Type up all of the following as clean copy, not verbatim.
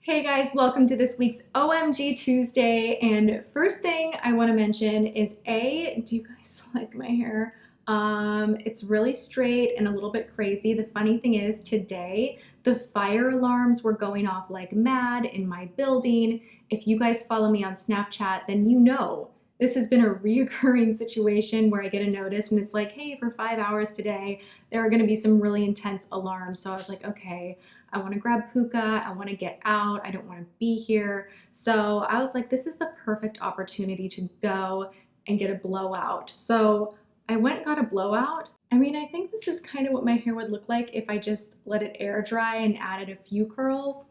Hey guys, welcome to this week's OMG Tuesday. And first thing I want to mention is do you guys like my hair? It's really straight and a little bit crazy. The funny thing is today, the fire alarms were going off like mad in my building. If you guys follow me on Snapchat, then you know this has been a reoccurring situation where I get a notice and it's like, hey, for 5 hours today, there are gonna be some really intense alarms. So I was like, okay, I wanna grab hookah, I wanna get out, I don't wanna be here. So I was like, this is the perfect opportunity to go and get a blowout. So I went and got a blowout. I mean, I think this is kind of what my hair would look like if I just let it air dry and added a few curls.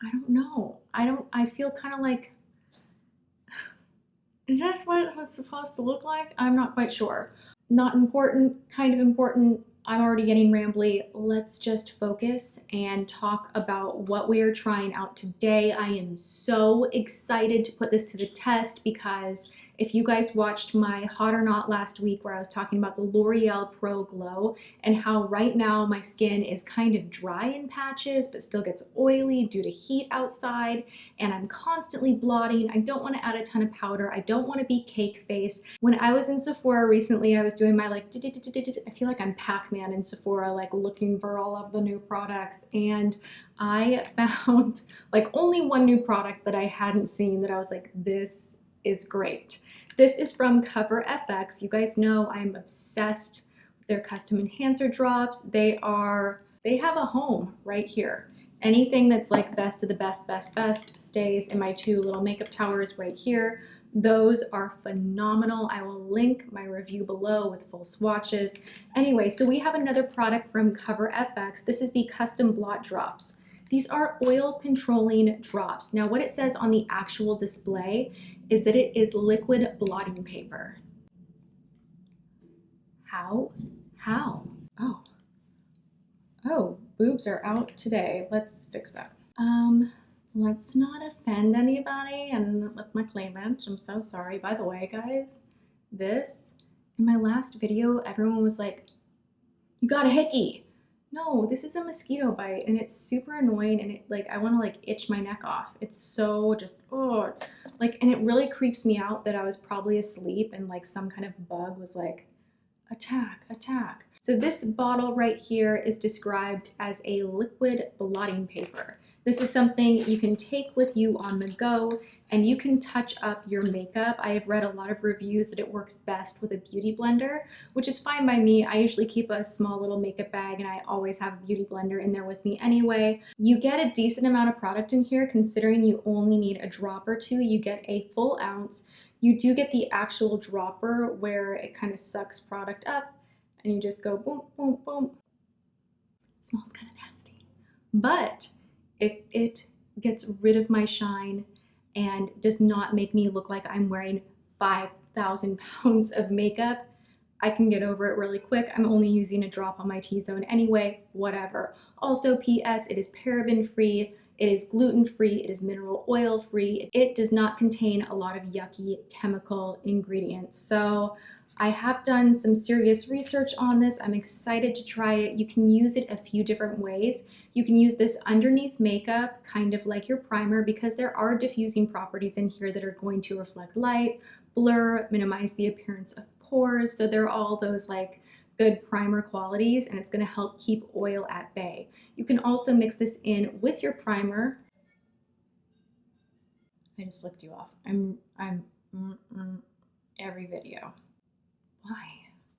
I don't know. I feel kind of like, is that what it was supposed to look like? I'm not quite sure. Not important, kind of important. I'm already getting rambly. Let's just focus and talk about what we are trying out today. I am so excited to put this to the test because if you guys watched my Hot or Not last week where I was talking about the L'Oreal Pro Glow and how right now my skin is kind of dry in patches but still gets oily due to heat outside, and I'm constantly blotting. I don't want to add a ton of powder. I don't want to be cake face. When I was in Sephora recently, I was doing my like, I feel like I'm Pac-Man in Sephora, like looking for all of the new products, and I found like only one new product that I hadn't seen that I was like, this is great. This is from Cover FX. You guys know I'm obsessed with their custom enhancer drops. They have a home right here. Anything that's like best of the best stays in my two little makeup towers right here. Those are phenomenal. I will link my review below with full swatches. Anyway, so we have another product from Cover FX. This is the Custom Blot Drops. These are oil controlling drops. Now what it says on the actual display is that it is liquid blotting paper. How? Oh, boobs are out today. Let's fix that. Let's not offend anybody and with my cleavage. I'm so sorry. By the way, guys, this, in my last video, everyone was like, you got a hickey. No, this is a mosquito bite and it's super annoying and it like, I want to like itch my neck off. It's so just, oh, like, and it really creeps me out that I was probably asleep and like some kind of bug was like, attack. So this bottle right here is described as a liquid blotting paper. This is something you can take with you on the go and you can touch up your makeup. I have read a lot of reviews that it works best with a beauty blender, which is fine by me. I usually keep a small little makeup bag and I always have a beauty blender in there with me anyway. You get a decent amount of product in here considering you only need a drop or two. You get a full ounce. You do get the actual dropper where it kind of sucks product up and you just go boom, boom, boom. It smells kind of nasty. But if it gets rid of my shine and does not make me look like I'm wearing 5,000 pounds of makeup, I can get over it really quick. I'm only using a drop on my T-zone anyway, whatever. Also, PS, it is paraben free, it is gluten free, it is mineral oil free. It does not contain a lot of yucky chemical ingredients. So I have done some serious research on this. I'm excited to try it. You can use it a few different ways. You can use this underneath makeup, kind of like your primer, because there are diffusing properties in here that are going to reflect light, blur, minimize the appearance of pores. So there are all those like good primer qualities and it's gonna help keep oil at bay. You can also mix this in with your primer. I just flicked you off. I'm every video. Why?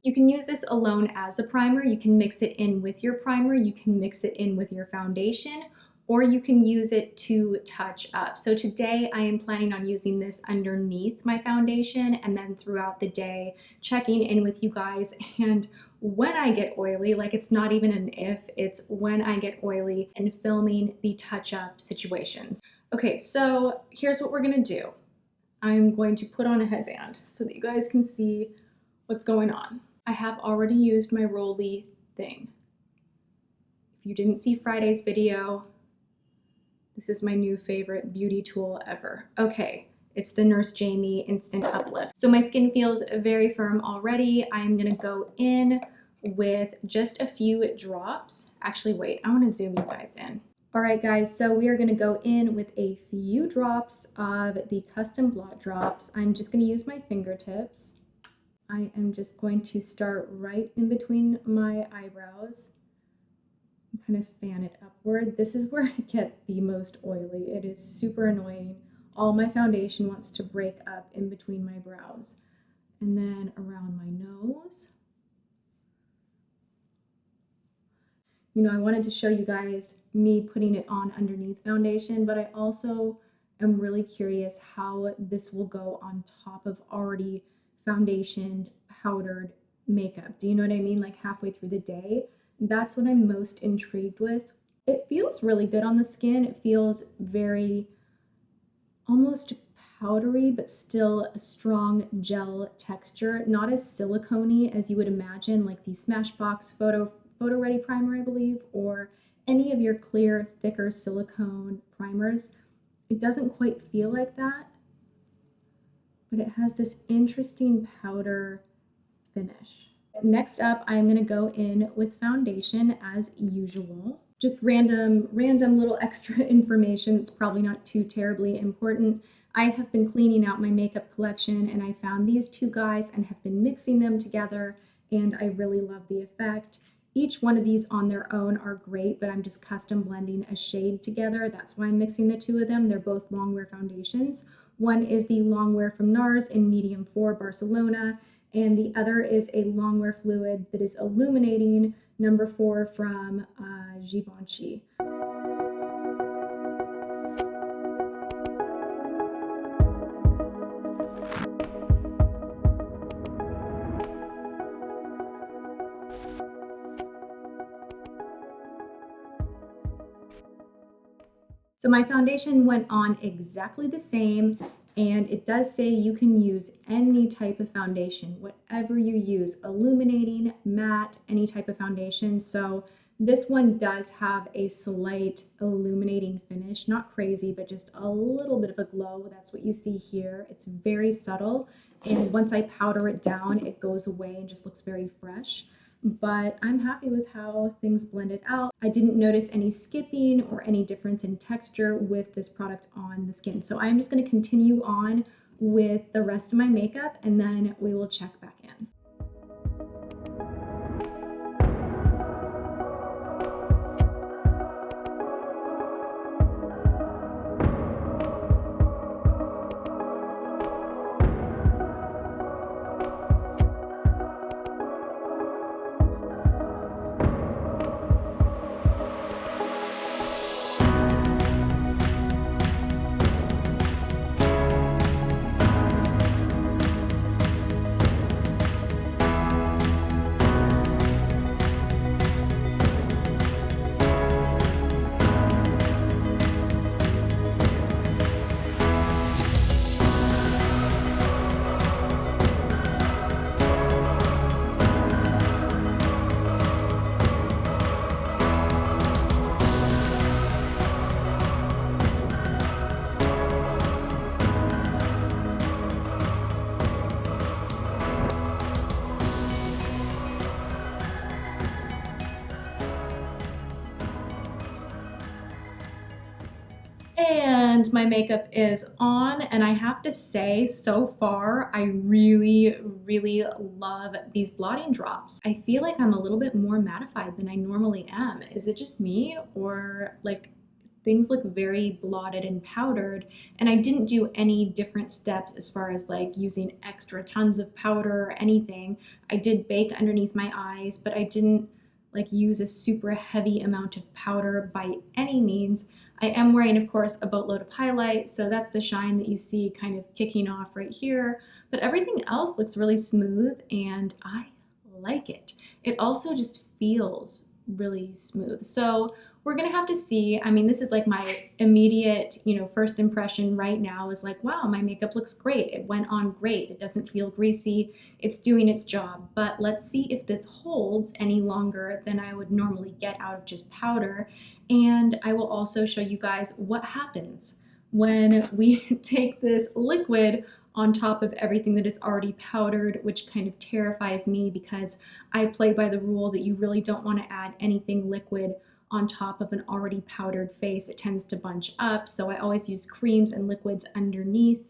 You can use this alone as a primer. You can mix it in with your primer. You can mix it in with your foundation, or you can use it to touch up. So today I am planning on using this underneath my foundation and then throughout the day checking in with you guys. And when I get oily, like it's not even an if, it's when I get oily and filming the touch up situations. Okay, so here's what we're gonna do. I'm going to put on a headband so that you guys can see what's going on. I have already used my Rolly thing. If you didn't see Friday's video, this is my new favorite beauty tool ever. Okay, it's the Nurse Jamie Instant Uplift. So my skin feels very firm already. I'm gonna go in with just a few drops. Actually, wait, I wanna zoom you guys in. All right, guys, so we are going to go in with a few drops of the custom blot drops. I'm just going to use my fingertips. I am just going to start right in between my eyebrows and kind of fan it upward. This is where I get the most oily. It is super annoying. All my foundation wants to break up in between my brows. And then around my nose. You know, I wanted to show you guys me putting it on underneath foundation, but I also am really curious how this will go on top of already foundationed, powdered makeup. Do you know what I mean? Like halfway through the day. That's what I'm most intrigued with. It feels really good on the skin. It feels very almost powdery, but still a strong gel texture. Not as silicone-y as you would imagine, like the Smashbox Photo Ready primer, I believe, or any of your clear, thicker silicone primers. It doesn't quite feel like that, but it has this interesting powder finish. Next up, I'm going to go in with foundation as usual. Just random little extra information. It's probably not too terribly important. I have been cleaning out my makeup collection and I found these two guys and have been mixing them together, and I really love the effect. Each one of these on their own are great, but I'm just custom blending a shade together. That's why I'm mixing the two of them. They're both longwear foundations. One is the longwear from NARS in medium 4 Barcelona, and the other is a longwear fluid that is illuminating number 4 from Givenchy. So my foundation went on exactly the same, and it does say you can use any type of foundation, whatever you use, illuminating, matte, any type of foundation. So this one does have a slight illuminating finish, not crazy, but just a little bit of a glow. That's what you see here. It's very subtle, and once I powder it down, it goes away and just looks very fresh. But I'm happy with how things blended out. I didn't notice any skipping or any difference in texture with this product on the skin. So I'm just going to continue on with the rest of my makeup, and then we will check back in. And my makeup is on, and I have to say, so far, I really, really love these blotting drops. I feel like I'm a little bit more mattified than I normally am. Is it just me, or like things look very blotted and powdered, and I didn't do any different steps as far as like using extra tons of powder or anything. I did bake underneath my eyes, but I didn't like use a super heavy amount of powder by any means. I am wearing, of course, a boatload of highlight, so that's the shine that you see kind of kicking off right here. But everything else looks really smooth, and I like it. It also just feels really smooth. So we're gonna have to see. I mean, this is like my immediate, first impression right now is like, wow, my makeup looks great. It went on great. It doesn't feel greasy. It's doing its job. But let's see if this holds any longer than I would normally get out of just powder. And I will also show you guys what happens when we take this liquid on top of everything that is already powdered, which kind of terrifies me because I play by the rule that you really don't want to add anything liquid on top of an already powdered face, it tends to bunch up. So I always use creams and liquids underneath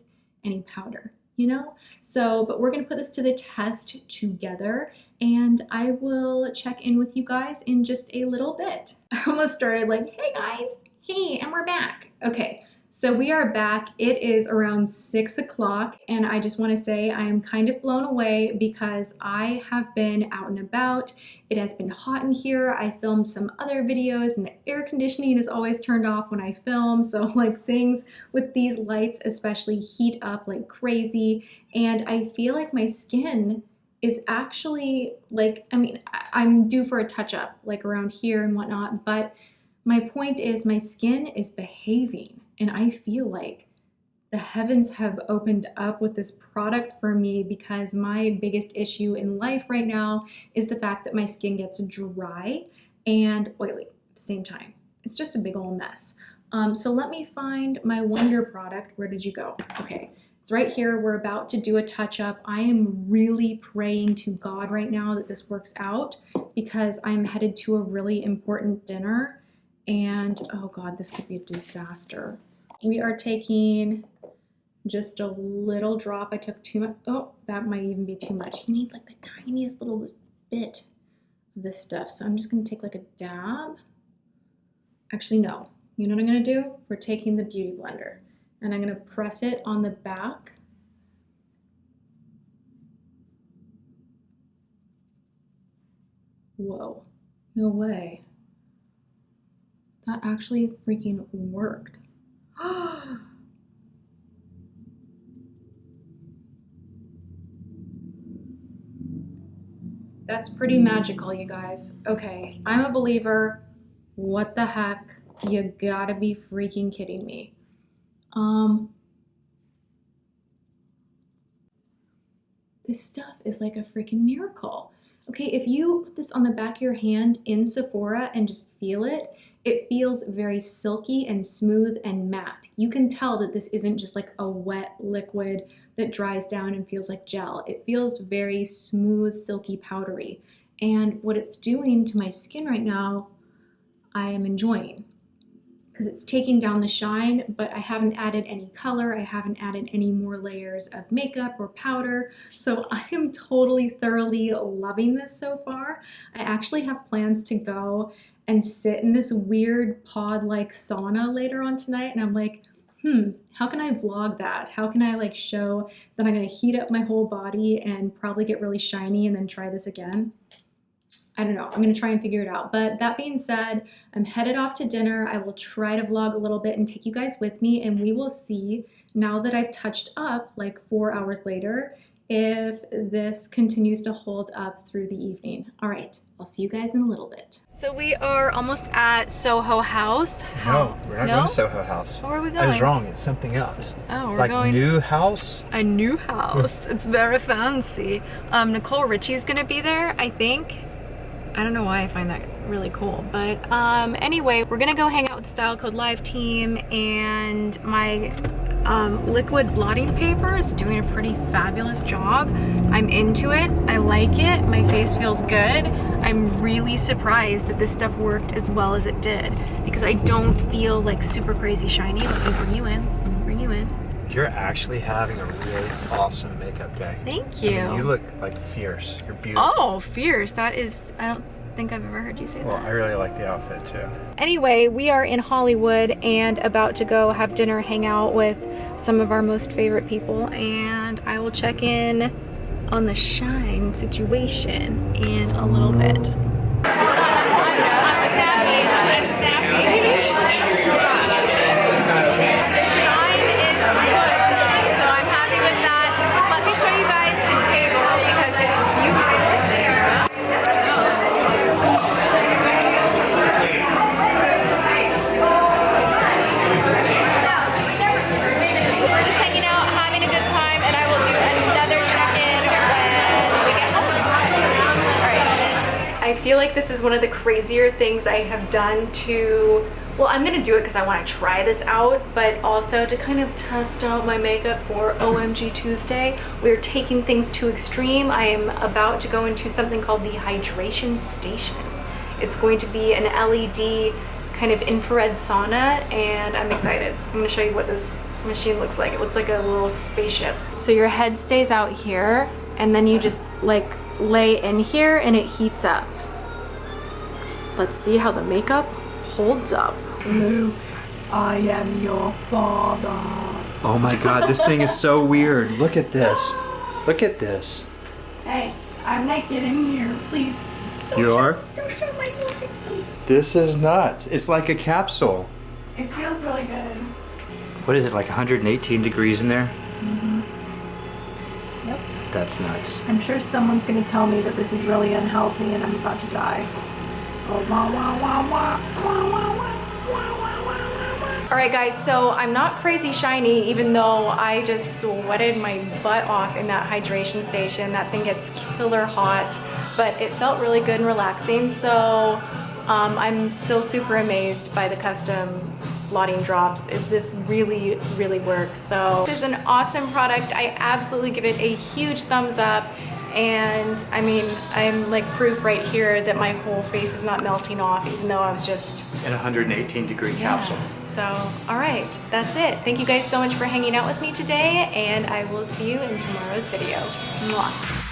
any powder, you know? So, but we're gonna put this to the test together, and I will check in with you guys in just a little bit. I almost started like, hey guys, hey, and we're back. Okay. So we are back. It is around 6 o'clock, and I just want to say I am kind of blown away because I have been out and about. It has been hot in here. I filmed some other videos and the air conditioning is always turned off when I film. So like things with these lights especially heat up like crazy. And I feel like my skin is actually like, I mean, I'm due for a touch up like around here and whatnot. But my point is my skin is behaving. And I feel like the heavens have opened up with this product for me because my biggest issue in life right now is the fact that my skin gets dry and oily at the same time. It's just a big old mess. So let me find my Wonder product. Where did you go? Okay, it's right here. We're about to do a touch up. I am really praying to God right now that this works out because I'm headed to a really important dinner. And oh God, this could be a disaster. We are taking just a little drop. I took too much. Oh, that might even be too much. You need like the tiniest little bit of this stuff. So I'm just gonna take like a dab. Actually, no. You know what I'm gonna do? We're taking the Beauty Blender and I'm gonna press it on the back. Whoa, no way. That actually freaking worked. That's pretty magical, you guys. Okay, I'm a believer. What the heck? You gotta be freaking kidding me. This stuff is like a freaking miracle. Okay, if you put this on the back of your hand in Sephora and just feel it, it feels very silky and smooth and matte. You can tell that this isn't just like a wet liquid that dries down and feels like gel. It feels very smooth, silky, powdery. And what it's doing to my skin right now, I am enjoying. Because it's taking down the shine, but I haven't added any color. I haven't added any more layers of makeup or powder. So I am totally, thoroughly loving this so far. I actually have plans to go and sit in this weird pod-like sauna later on tonight. And I'm like, how can I vlog that? How can I like show that I'm gonna heat up my whole body and probably get really shiny and then try this again? I don't know, I'm gonna try and figure it out. But that being said, I'm headed off to dinner. I will try to vlog a little bit and take you guys with me, and we will see now that I've touched up like 4 hours later, if this continues to hold up through the evening. All right, I'll see you guys in a little bit. So we are almost at Soho House. No, we're not going to Soho House. Where are we going? I was wrong, it's something else. Oh, we're like going... new house? A new house. It's very fancy. Nicole Richie's gonna be there, I think. I don't know why I find that really cool, but anyway, we're gonna go hang out with the Style Code Live team, and my liquid blotting paper is doing a pretty fabulous job. I'm into it. I like it. My face feels good. I'm really surprised that this stuff worked as well as it did because I don't feel like super crazy shiny. Let me bring you in. Let me bring you in. You're actually having a really awesome makeup day. Thank you. I mean, you look like fierce. You're beautiful. Oh, fierce. That is, I don't think I've ever heard you say that. Well, I really like the outfit too. Anyway, we are in Hollywood and about to go have dinner, hang out with some of our most favorite people, and I will check in on the shine situation in a little bit. I feel like this is one of the crazier things I have done to, well, I'm gonna do it because I want to try this out, but also to kind of test out my makeup for OMG Tuesday. We're taking things to extreme. I am about to go into something called the hydration station. It's going to be an LED kind of infrared sauna, and I'm excited. I'm gonna show you what this machine looks like. It looks like a little spaceship. So your head stays out here, and then you just like lay in here and it heats up. Let's see how the makeup holds up. Luke, I am your father. Oh my god, this thing is so weird. Look at this. Look at this. Hey, I'm naked in here, please. You are? Don't show my naked feet. This is nuts. It's like a capsule. It feels really good. What is it, like 118 degrees in there? Yep. That's nuts. I'm sure someone's gonna tell me that this is really unhealthy and I'm about to die. Oh, wah, wah, wah, wah, wah, wah, wah. Alright guys, so I'm not crazy shiny even though I just sweated my butt off in that hydration station. That thing gets killer hot, but it felt really good and relaxing, so I'm still super amazed by the custom blotting drops. This really, really works. So this is an awesome product. I absolutely give it a huge thumbs up. And I mean, I'm like proof right here that my whole face is not melting off, even though I was just In a 118 degree capsule. So, all right, that's it. Thank you guys so much for hanging out with me today, and I will see you in tomorrow's video. Mwah.